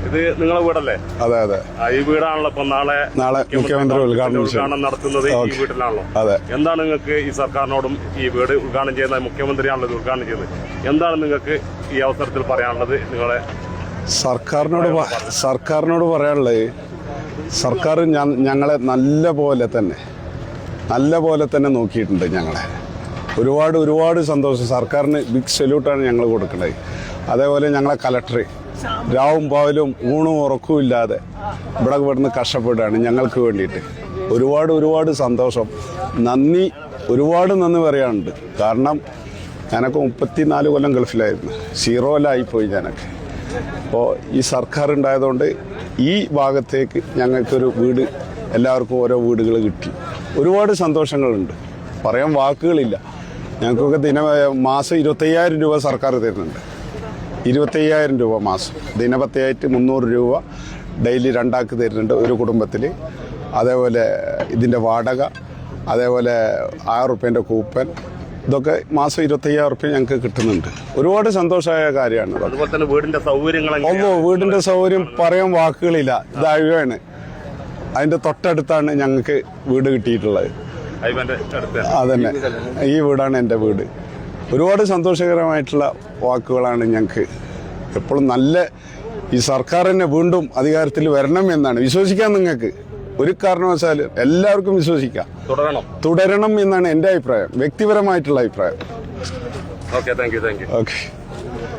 ഇത് നിങ്ങളെ വീടല്ലേ? അതെ അതെ. ഈ വീടാണല്ലോ ഇപ്പൊ നാളെ മുഖ്യമന്ത്രി ഉദ്ഘാടനം നടത്തുന്നത്. ഈ വീട്ടിലാണല്ലോ. അതെ. എന്താണ് നിങ്ങൾക്ക് ഈ സർക്കാരിനോടും ഈ വീട് ഉദ്ഘാടനം ചെയ്യുന്ന മുഖ്യമന്ത്രിയാണല്ലോ ഇത് ഉദ്ഘാടനം ചെയ്യുന്നത്, എന്താണ് നിങ്ങൾക്ക് ഈ അവസരത്തിൽ പറയാനുള്ളത്? നിങ്ങളെ സർക്കാരിനോട് പറയാനുള്ളത്, സർക്കാർ ഞങ്ങളെ നല്ല പോലെ തന്നെ നോക്കിയിട്ടുണ്ട്. ഞങ്ങളെ ഒരുപാട് സന്തോഷം. സർക്കാരിന് ബിഗ് സല്യൂട്ടാണ് ഞങ്ങൾ കൊടുക്കുന്നത്. അതേപോലെ ഞങ്ങളെ കലക്ടർ രാവും പകലും ഊണും ഉറക്കവും ഇല്ലാതെ ഇവിടുന്ന് കഷ്ടപ്പെടുകയാണ് ഞങ്ങൾക്ക് വേണ്ടിയിട്ട്. ഒരുപാട് സന്തോഷം, നന്ദി, ഒരുപാട് നന്ദി പറയാനുണ്ട്. കാരണം ഞാനൊക്കെ 34 കൊല്ലം ഗൾഫിലായിരുന്നു, സീറോയിലായിപ്പോയി ഞാനൊക്കെ. അപ്പോൾ ഈ സർക്കാർ ഉണ്ടായതുകൊണ്ട് ഈ ഭാഗത്തേക്ക് ഞങ്ങൾക്കൊരു വീട്, എല്ലാവർക്കും ഓരോ വീടുകൾ കിട്ടി. ഒരുപാട് സന്തോഷങ്ങളുണ്ട്, പറയാൻ വാക്കുകളില്ല. ഞങ്ങൾക്കൊക്കെ മാസം 25,000 രൂപ സർക്കാർ തരുന്നുണ്ട്. 25,000 രൂപ മാസം, ദിനപത്യമായിട്ട് 300 രൂപ ഡെയിലി 2 ആൾക്ക് തരുന്നുണ്ട് ഒരു കുടുംബത്തിൽ. അതേപോലെ ഇതിൻ്റെ വാടക, അതേപോലെ 1000 റുപ്യേൻ്റെ കൂപ്പൻ, ഇതൊക്കെ മാസം 25,000 റുപ്യ ഞങ്ങൾക്ക് കിട്ടുന്നുണ്ട്. ഒരുപാട് സന്തോഷമായ കാര്യമാണ്. അതുപോലെ തന്നെ വീടിന്റെ സൗകര്യം പറയാൻ വാക്കുകളില്ല. ഇത് ഹൈവേയാണ്, അതിൻ്റെ തൊട്ടടുത്താണ് ഞങ്ങൾക്ക് വീട് കിട്ടിയിട്ടുള്ളത്. അതന്നെ, ഈ വീടാണ് എൻ്റെ വീട്. ഒരുപാട് സന്തോഷകരമായിട്ടുള്ള വാക്കുകളാണ് ഞങ്ങൾക്ക്. എപ്പോഴും നല്ല ഈ സർക്കാർ തന്നെ വീണ്ടും അധികാരത്തിൽ വരണം എന്നാണ് വിശ്വസിക്കാൻ. നിങ്ങൾക്ക് ഒരു കാരണവശാലും എല്ലാവർക്കും വിശ്വസിക്കാം, തുടരണം എന്നാണ് എൻ്റെ അഭിപ്രായം, വ്യക്തിപരമായിട്ടുള്ള അഭിപ്രായം. Okay, thank you. ഓക്കെ.